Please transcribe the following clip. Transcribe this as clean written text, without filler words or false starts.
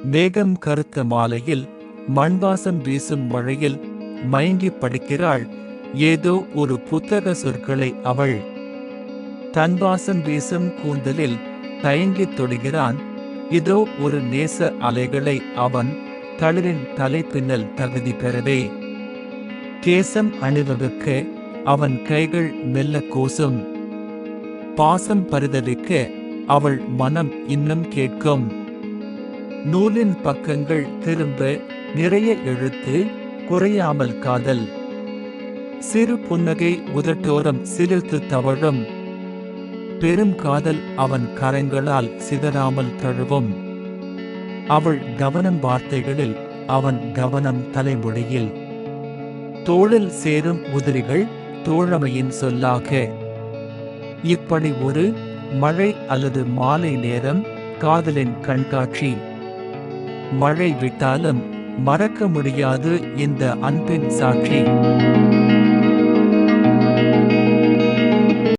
மேகம் கருத்த மாலையில் மண்வாசம் வீசும் மழையில் மயங்கி படிக்கிறாள் ஏதோ ஒரு புத்தக சொற்களை அவள். தன்வாசம் வீசும் கூந்தலில் தயங்கித் தொடுகிறான் இதோ ஒரு நேச அலைகளை அவன். தளிரின் தலைப்பின்னல் தகுதி பெறவே கேசம் அணிவகுக்க அவன் கைகள் மெல்ல கூசும். பாசம் பரிதவிக்க அவள் மனம் இன்னும் கேட்கும். நூலின் பக்கங்கள் திரும்ப நிறைய எழுத்து குறையாமல் காதல். சிறு புன்னகை உதட்டோரம் சிலிர்த்து தவழும். பெரும் காதல் அவன் கரங்களால் சிதறாமல் தழுவும். அவள் கவனம் வார்த்தைகளில் அவன் கவனம் தலைமொழியில். தோளில் சேரும் உதிரிகள் தோழமையின் சொல்லாக. இப்படி ஒரு மழை அல்லது மாலை நேரம் காதலின் கண்காட்சி. மழை விட்டாலும் மறக்க முடியாது இந்த அன்பின் சாட்சி.